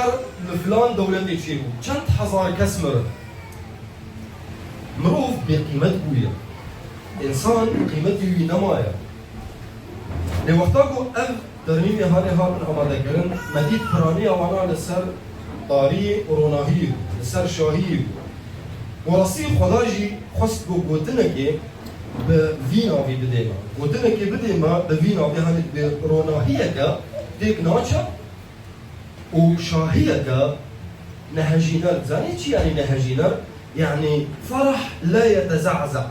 سر لفلان دولتي شيء چند هزار کس مرد مروف بقيمت قوية إنسان قيمته نمايا لوقتاكو أف درنيمي هاني هابن أما ذكرن مديد براني أوانا لسر طاري روناهي لسر شاهي ورسي خداجي خست قوتنكي بفينا في بديما قوتنكي بديما بفينا في هاني بروناهيكا ديك ناتشا وشاهيكا نهجينر زاني چي يعني نهجينر؟ يعني فرح لا يتزعزع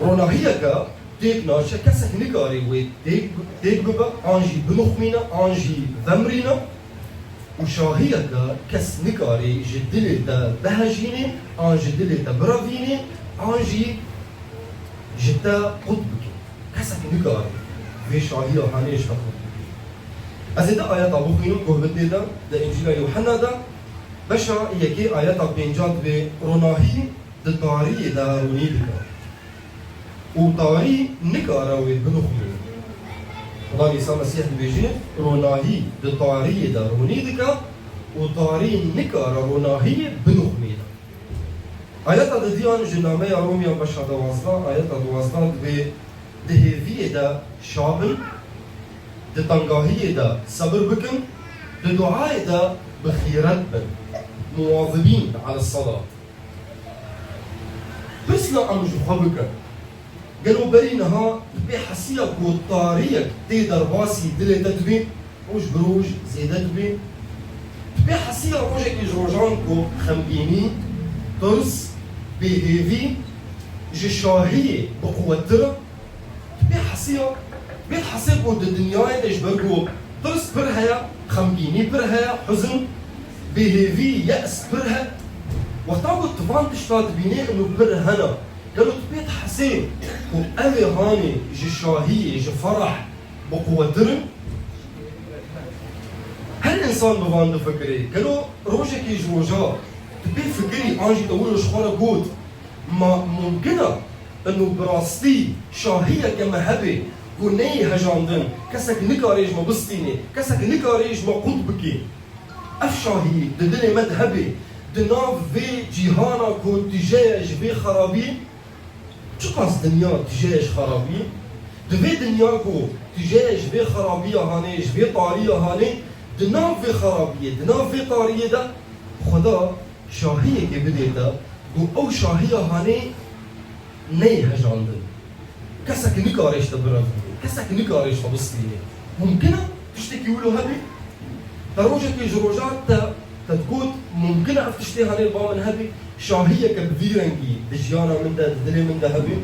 روناهيكا ديك ناتشا كسك نكاري وي ديك ببا انجي بنخمينا انجي ذمرينا وشاهيكا كس نكاري جدلي تا بهجيني انجي دلي تا برافيني انجي جتا قطبك كسك نكاري في شاهية هانيش تقطبك أزيدا آيات أبو خينو قهبت دا إنجيل يوحنا دا بشا يكي آيات بينجات بروناهي دا طاري دا روني دكا وطاري نكاراوي بنخمي الله عيسى المسيح بيجي روناهي دا طاري دا روني دكا وطاري نكارا روناهي بنخمي دا آيات دا ديان جنامي روميا بشا دا وازدا آيات دا وازدا دهيفي دا شابل دتنقاهية دا صبر بكم دعاء دا بخيرات بن مواظبين على الصلاة بس لا أمجو خبكا قالوا برينها بحسيك وطاريك تقدر باسي دلي تدبي وش بروج زيدت بي بحسيك روجك جروجانكو خمبيني ترس بهيفي جشاهية بقوة ترى بحسيك بيت حسيبو الدنيا ايش برجو درس برها خمجيني برها حزن بهيفي يأس برها وقتاقو الطفان تشتاد بيني انه برهنا قالوا تبيت حسيب وقالي هاني جي شاهية جي فرح بقوة درن هل الانسان بفان فكري قالوا روجك يجوجا تبيت فكري انجي تقول شخورة قود ما ممكنة انه براستي شاهية كمهبة وني هجاندن كسك نكاريج ما بسطيني كسك نكاريج ما قطبكي افشاهي ددني مذهبي دناف في جيهانا كو تجاج في خرابي شو قاس دنيا تجاج خرابي دفي دنيا كو تجاج في خرابية هانيش في طارية هاني دناف في خرابية دناف في طارية دا خدا شاهية كي بديتا او شاهية هاني ني هجاندن كسك نكاريش تبرافي كسك نكاريش تبصيني ممكنة تشتكي ولو هبي تروجك جروجات تتقول ممكنة تشتكي هاني البامن هبي شاهية كبفيرنكي دجيانا من ده دلي من ده هبي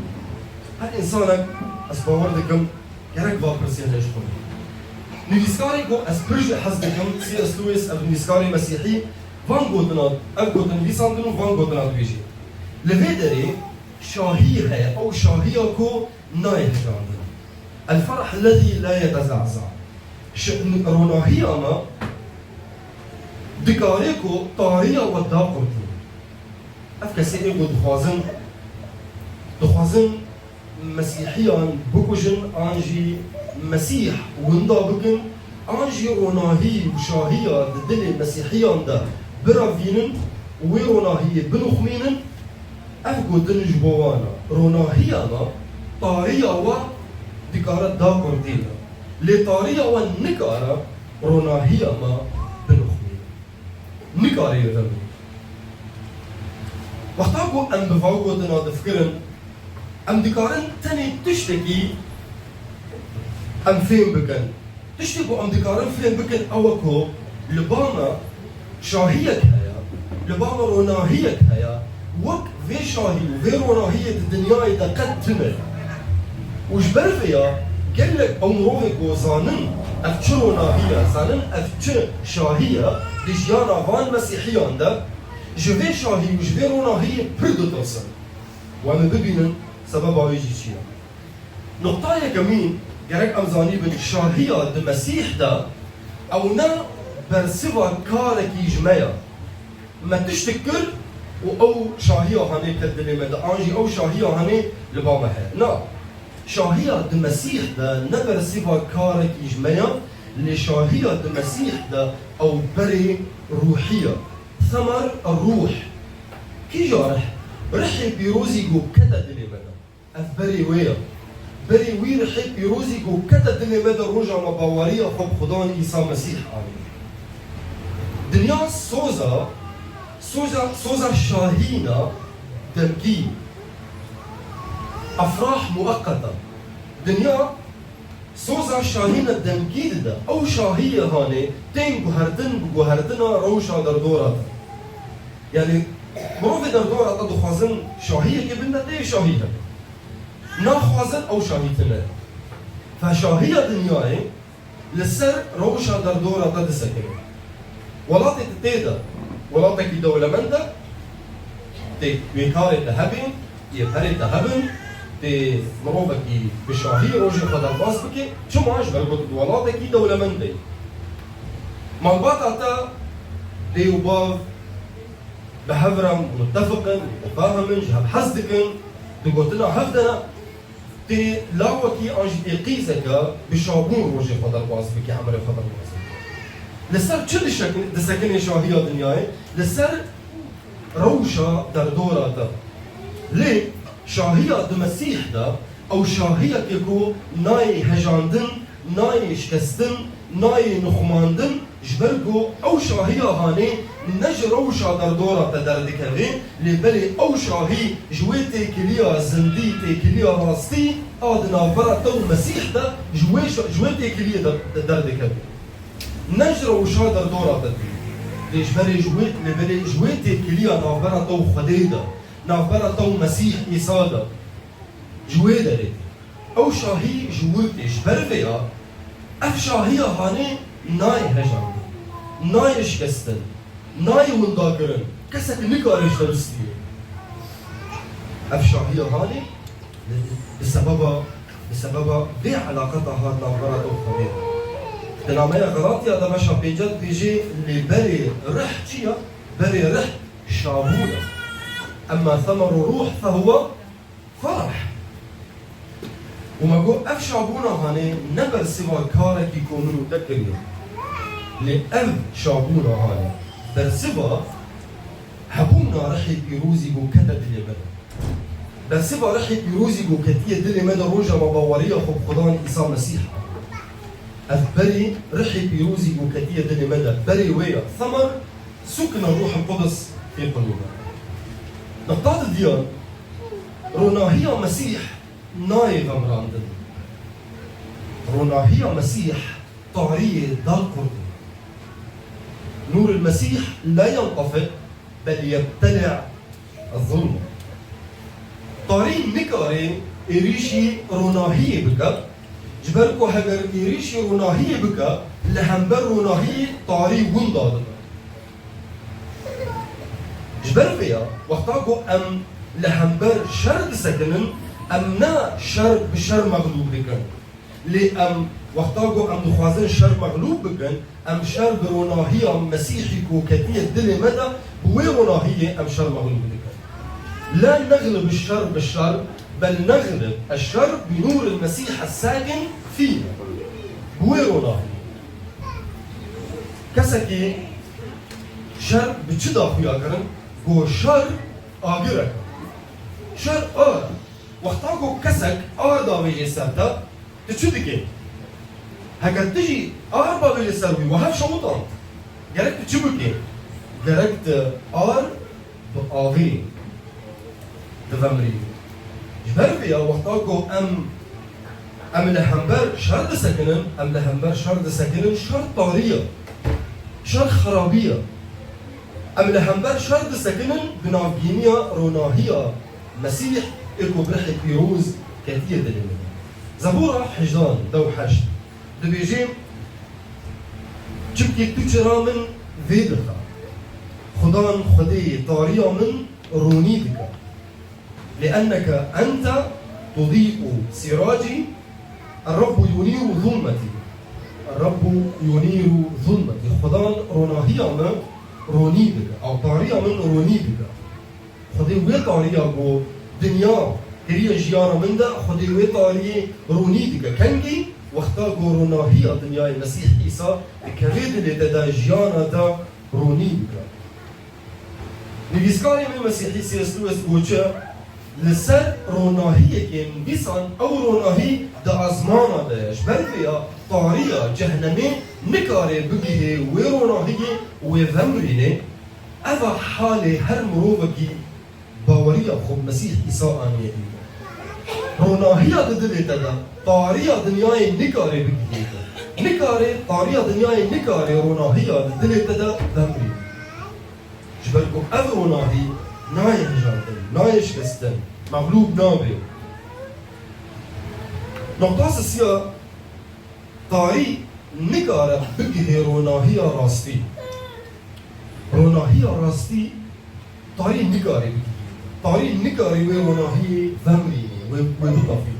هاد إنسانك أسباوردكم كرك بابرسيان ليشكم نيسكاري كو أسبرج حزدكم سي اس لويس أبو نيسكاري مسيحي فان غوتنات أبو غوتن ليساندنو فان غوتنات بيجي لفيدري شاهية أو شاهية كو نايت عندنا الفرح الذي لا يتزعزع روناهية ما دكاريكو طارية وداقرتو أفكسيني قد دخوازن مسيحيان بكوجن أنجي مسيح وندا بكن أنجي روناهي وشاهية ددلي مسيحيان دا برافينن وروناهية بنخمينن أفكو دنجبوانا روناهية ما طارية و دكارة داقر دينا لطارية و نكارة روناهية ما بنخمينن نكارة يغلو وقتاكو أم بفاوكو دنا دفكرن أم دكارن تاني تشتكي أم فين بكن تشتكو أم دكارن فين بكن أوكو لبانا شاهيك هيا لبانا روناهيك هيا وك في شاهي وفي روناهية الدنيا إذا قد تمر وجبر فيها قال لك أمروفك وزانن أفتش روناهية زانن أفتش شاهية دجيانا فان مسيحيان ده جفي شاهي وجفي روناهية بردو توصل وعم ببينن سبب عويجي شيئا نقطة كمين جرك أمزاني بالشاهية المسيح ده أو نا برسوا كارك يجمعها ما تشتكر أو شاهية هاني كدلي مدى أنجي أو شاهية هاني لبامها لا شاهية المسيح ده نبرسوا كارك يجمعها لشاهية المسيح ده أو بري روحية ثمر الروح كي جارح رحي بيروزي جو كتا دلي مدى أف بري ويا بري وي رحي بيروزي جو كتا دلي مدى روجا مباورية خب خدان إيسا مسيح آمين دنيا سوزا شاهينة دمكي أفراح مؤقتة دنيا سوزا شاهينة دمكيد ده أو شاهية هاني تين بجوهردنا روشا دردورات يعني مروفي دردورات أدو خوازن شاهية كبنة دي شاهية نا خوازن أو شاهيتنا فشاهية دنياي لسر روشا دردورات دسكين ولاتي تتيدا ولاتي كي دولمندا تي ويكاري تهبين يبهري تهبين تي مروفكي بشاهي روجي خدر باسبكي شو معاش بربط ولاتي كي دولمندي مالبات تا دي وباف بهفرم متفقن متفاهمن جهب حزدكن دقوتنا هفدنا تي لاوكي انج اقيزك بشابون روجي خدر باسبكي عمري خدر باسبكي لسر تشد دسكني شاهية دنياي لسر روشا دردوراتا ليه؟ شاهية دمسيح دا أو شاهية كيكو ناي هجاندن ناي شكستن ناي نخماندن جبركو أو شاهية هاني نج روشا دردوراتا دردكالي لبالي أو شاهي جويتي كليا زنديتي كليا راستي آدنا براتو مسيح دا جويتي كليا دردكالي نج روشا دردوراتا ليش بالي جويتي كليا نافبرا تو خديدا نافبرا تو مسيح إيسادا جويدا ليتي أو شاهي جويتي جبرفيا أف شاهية هاني ناي هجان ناي شكستن ناي ونداكرن كسك نكارش درستي أف شاهية هاني بسبب دي علاقتها هاد نافبرا تو خديدا تنامية غلطية ده باشا بيجد بيجي اللي بري رح تشيا بري رح شابونة أما ثمر روح فهو فرح وما قو أف شابونة هاني نبر سوى كارك يكونوا تكريا لأف شابونة هاني در سوى هبونا رحي بيروزي قو كتا دلي مدى در سوى رحي بيروزي قو كتية دلي مدى روجة مباورية خب خدان إيسا مسيح أفبري رحي بيروزي وكتية دني مدى بري ويا ثمر سكن الروح القدس في قلوبنا نقطات الديان رونا هي مسيح ناي غمراندن رونا هي مسيح طارية دار قرد نور المسيح لا ينطفئ بل يبتلع الظلم طاري نكاري إريشي رونا هي بك جبركو هجر إيريشي روناهي بكا لهمبر روناهي طاري ونداد جبر فيها وقتاكو أم لهمبر شرد سكنن أم نا شر بشر مغلوب بكن لي أم وقتاكو أم دخوازن شر مغلوب بكن أم شر بروناهي أم مسيحي كو كتية دلي مدى بوي روناهي أم شر مغلوب بكن لا نغلب الشر بالشر بل نغلب الشر بنور المسيح الساكن فينا بويرونا كسكي شر بتشدا خويا كرن جو شر آگرك شر وقتاكو كسك داوي سرتا تشدكي هكا تجي باوي سروي وهف شوطان جركت تشبكي جركت بآوي تفهمري جبرفيا وقتاكو أم لهمبر شرد سكنن أم لهمبر شرد سكنن شر طارية شر خرابية أم لهمبر شرد سكنن بنافجينيا روناهية مسيح إلكو برحة بيروز كتير دليل زبورة حجدان دو حشد دبيجيم تشبكي تجرى من فيدخا خدان خدي طارية من رونيدك لأنك أنت تضيء سراجي الرب ينير ظلمتي الرب ينير ظلمتي خدان روناهية من رونيدك أو طارية من رونيدك خدي وي طارية بو دنيا كريه جيارة من ده خدي وي طارية رونيدك كنجي وقتا گوروناهی دنیای مسیح عیسی کهید لیتا جیانا دا رونی بکن. نویسکاری من مسیحی سیستو است گوچه لسر روناهی که بیسان او روناهی دا ازمانا داش بلویا طاریا جهنمی نکاره بگیه و روناهی و ذمرینه اوه حال هر مروبکی باوری خوب مسیح عیسی آنیه روناهی دل تدا طاریا دنیای نکاره بگیه نکاره طاریا دنیای نکاره روناهی دل تدا ذمرینه جبركو أذروناهي نايش جاردن نايش كستن مغلوب نابي نقطاس السيا طاري نكارة بقيه روناهي راستي روناهي راستي طاري نكاري بقيه طاري نكاري وروناهي ذمريني وبطفي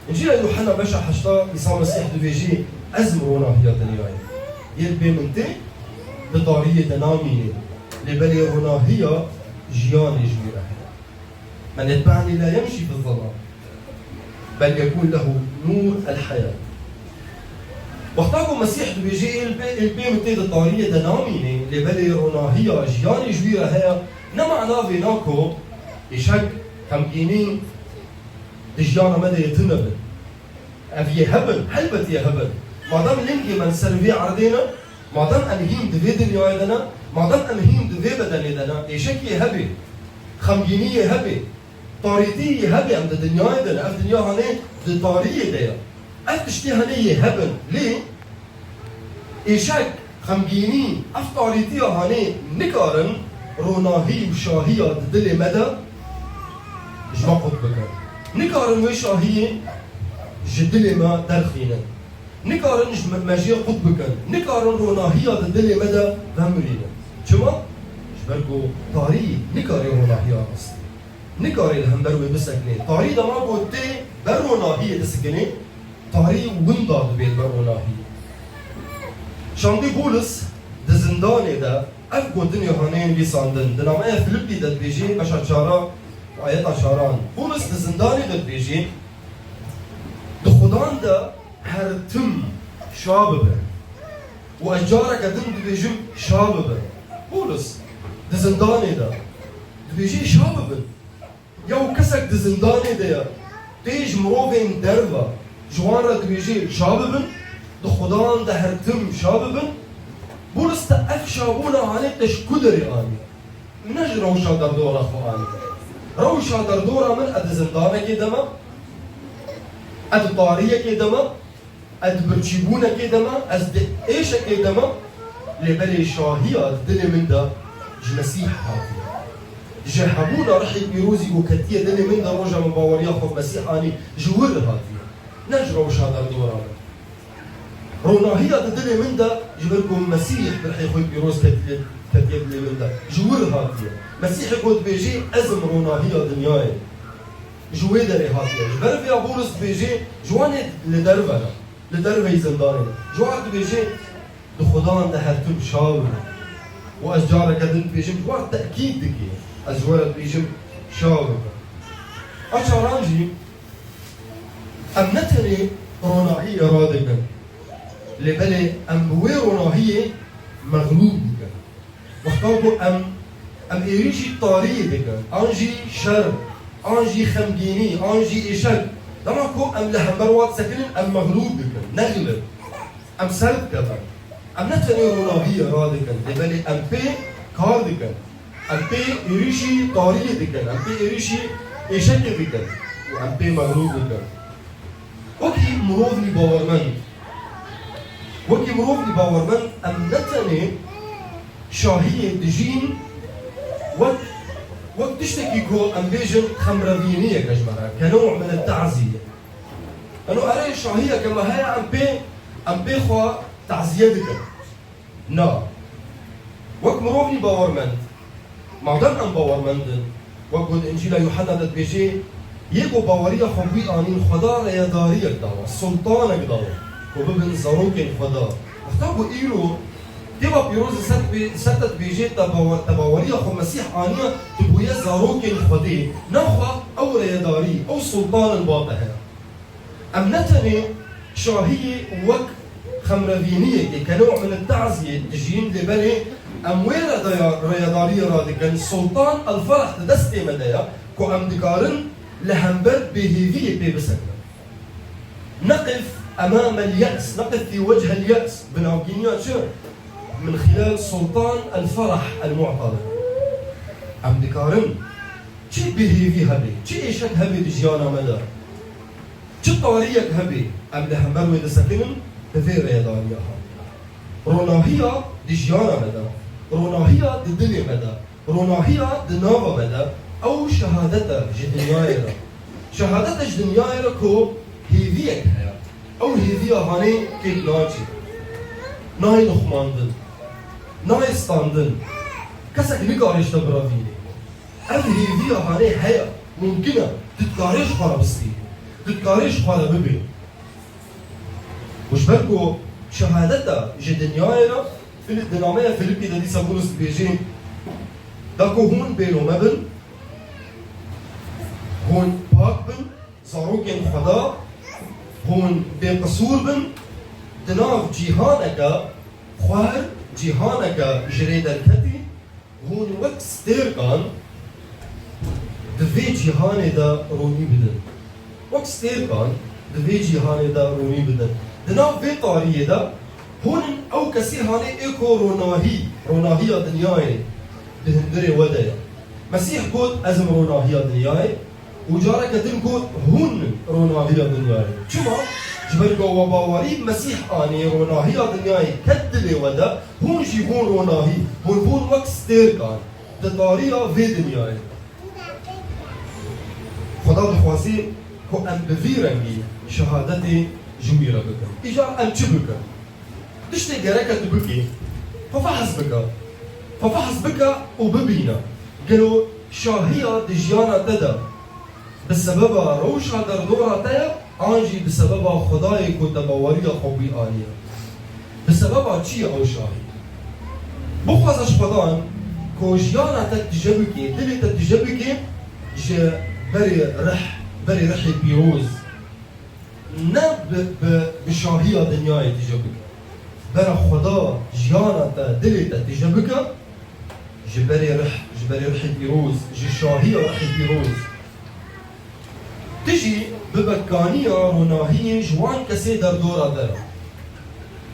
إنجيل يوحنا بشا حشتا عيسى المسيح دبيجي أزم روناهي دنياي يلبي منتي بطارية دناميني لبني روناهية جيان جميلة من يتبعني لا يمشي في الظلام بل يكون له نور الحياة وقتاكم مسيح بيجي البي متيد الطارية دناميني لبني روناهية جيان جميلة هي نمعنا فيناكو يشك تمكينين دجيانا مدى يتنبن أفي هبن حلبت يا هبن ما دام لنكي من سلفي عردينا ما دام أنهيم دفيدن يوعدنا ما دام أنهيم دفي بدنيدنا يشكي هبي خمجينية هبي طاريتي هبي عند الدنيا دنا أف دنيا هني دي طارية ديا أف تشتي هني هبن ليه؟ يشك خمجيني أف طاريتي هني نكارن روناهي وشاهية دلي مدى جما قطبك نكارن وشاهية جدلي ما درخينا نكارن مجيء قطبك نكارن روناهية دلي مدى ذمرينا شما؟ شبركو طاري نكاري روناهية أصلي نكاري الهمبروي بسكني طاري دا ما قلتي بروناهية تسكني طاري وندا دبيت بروناهية شاندي بولس دزنداني دا اف قلتن يوحنين بيساندن دنامايا فيلبي دا بيجي بشا شارا وآيات شاران بولس دزنداني دا بيجي دخدان دا هرتم شاببه وأجارك دم دبيجم شاببه بولس دزنداني دا دبيجي شاببه يو كسك دزنداني دا تيج مروفين دربا جوان دبيجي شاببن دخدان دا هرتم شاببن بولس تأف شابونا عني تشكدري آني نج روشا دردورا خو آني روشا دردورا من أد زندانة كي دما أد طارية كي دما أد برشيبونة كي دما أد إيشة كي دما لبلي شاهية دلي من دا جمسيح هاتي جهبونا رحي بيروزي وكتية دلي من دا روجا مباوريا خو مسيح آني جور هاتي نج روشا دردورا من روناهية دلي من دا جبركم مسيح برحي خوي بيروز كتية دلي من دا جور هاتي مسيح قد بيجي أزم روناهية دنياي جوي داري هاتي جبر فيها بولس بيجي جواني لدربنا لدربي زنداني جوان بيجي دخدان ده هرتم شاور وأشجار كدن بيجي جوان تأكيد دكي أزوار بيجي شاور أشارانجي أمنتني روناهية رادقا لبلي أموي روناهية مغلوب دكا وقتاكو أم إيريشي طارية دكا أنجي شر أنجي خمجيني أنجي إشك دماكو أم لهمبروات سكنين أم مغلوب دكا نغلب أم سرد كذا أم نتني روناهية رادكا لبلي أم بي كار دكا أم بي إيريشي طارية دكا أم بي إيريشي إشك دكا وأم بي مغلوب دكا وكي مروفني باورمن وكي مروفني باورمن أم نتني شاهية دجين وقت تشتكي كو أم بيجن خمربينية كجمرة كنوع من التعزية أنه أرى الشاهية كما هي أم بي خوا تعزية دكا نا وقت مروفني باورمن ما دام أم باورمن وقت إنجيل يوحنا دت بيجي يكو باورية خوي آنين خدا يا دارية دوا السلطان دوا كو ببن زاروكين خدا اختابو إيرو تبا بيروز ستت بيجي تباورية خو مسيح آنية تبويا زاروكين خدي نخوا أو ريداري أو سلطان الباطهة أم نتني شاهية وك خمرفينية كنوع من التعزية تجين لبني أمويرة رياضارية رادكا سلطان الفرح تدستي مدايا كو أمدكارن لهمبر بهيفية بيبسكنا نقف أمام اليأس، نقف في وجه اليأس بناوكينيا شو من خلال سلطان الفرح المعترض أمدكارن چی بهیوی هبی، چی ایشک هبی دجیانا مدا، چی طاریک هبی، ام لهمبر وید سکنن بفیر ریدانیا ها. روناهیا دجیانا مدا، روناهیا ددنی مدا، روناهیا دناوا مدا، او شهادتا جدنیای را. شهادتا جدنیای را کو هیویک هیا، او هیویا هانی کیک ناچی. نای نخماندن، نای استاندن، کسک نگارش دبراوینی. هذه فيها هاني هيا ممكنة تتكاريش خارا بستي تتكاريش خارا ببي وش بالكو شهادتا جدنيايرا في الدنامية فيليبي دا دي سابونس بيجين داكو هون بينو مبن هون باك بن زاروكين خدا هون بين قصور بن دناف جيهانكا خوار جيهانكا جريد الكتي هون وقت ستيركان دوی جهان دا رونی بدن وقت ستیر کان دوی جهان دا رونی بدن دناو في طاریه دا هون او کسی هانه ایکو روناهی دنیای دهندره ودایا مسیح کود ازم روناهی دنیای و جاره کدن کود هون روناهی دنیای چما جبرگو و باوری مسیح آنی روناهی دنیای کدلی ودا هون جی هون روناهی هون وقت ستیر کان دطاریه في دنیای خدا بخواسي كو ام بفيرنجي شهادتي جميلة بكم إجا ام تشبكا تشتي جركة تبكي ففحص بكا وببينا قالوا شاهية دجيانا تدا بسبب روشها دردورة تايا عنجي بسبب خداي كو تباوريا خوبي آليا بسبب تشي او شاهي بخواز اشبادان كو جيانا تتجبكي دلي تتجبكي جا بري رح بيروز نب بشاهية دنياي تجبك برا خدا جيانا تا دلي تا تجبك جبري رح بيروز جي شاهية رح بيروز تجي ببكانية روناهية جوان كسي در دورا درا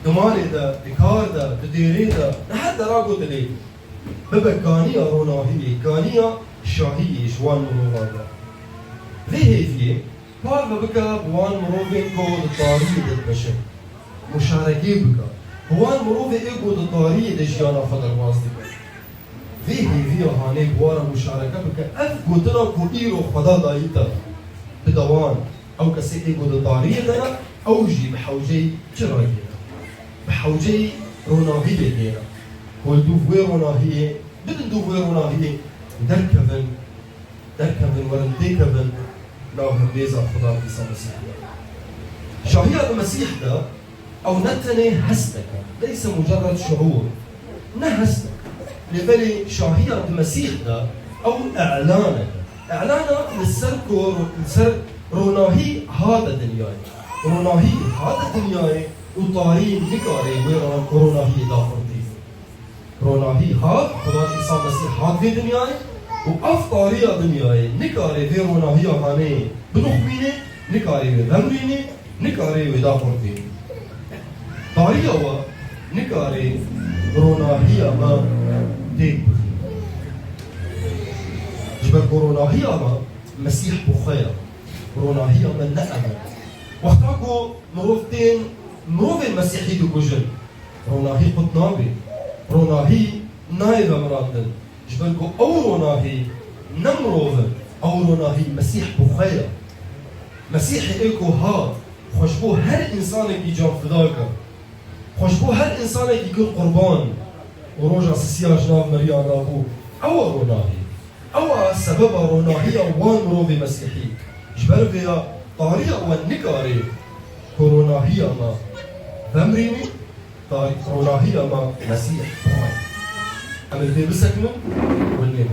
دمالي دا بكار دا بديري دا لحد راقو تلي ببكانية روناهية كانية شاهية جوان مروفا دا ذهي بار بكا بوان مروفين كود الطارية البشر مشاركي بكا بوان مروفين كود الطارية دجيانا فضل واصدقا ذهي فيها هاني بوان مشاركة بكا اف قدنا كو ايرو خدا دايتا بدوان او كسي كود الطارية دانا او جي بحوجي جراينا بحوجي روناهية دينا ولدو فوي روناهية بدن دو فوي روناهية دركبن ورنديكبن لو هبيزا خدا عيسى المسيح شاهية المسيح ده أو نتني هستك ليس مجرد شعور نهستك لبالي شاهية المسيح ده أو إعلانك للسر روناهي هذا دنياي روناهي هذا دنياي وطارين نكاري ويران روناهي داخلتي روناهي هذا خدا عيسى المسيح هذا في دنياي وأفطارية دنياي نكاري في روناهية هاني بنخميني نكاري بغمريني نكاري وداخلتي طارية و نكاري روناهية ما ديك بخير جبل روناهية ما مسيح بخير روناهية ما نأمل وقتاكو مروفتين مروف المسيحي دو كجل روناهي قطنابي روناهي نايفة مراتن جبلكو أو روناهي نمروفن أو روناهي مسيح بخير مسيحي إيكو هاد خوشبو هر إنسانك يجان فداكا خوشبو هر إنسانك يكون قربان وروجع سيسيا جناب مريا نابو أو روناهي أو سبب روناهي وان مروفي مسيحي جبل فيها طارية والنكاري كوروناهي ما فمريني روناهي ما مسيح بخير أما البيبي سكنه والنبي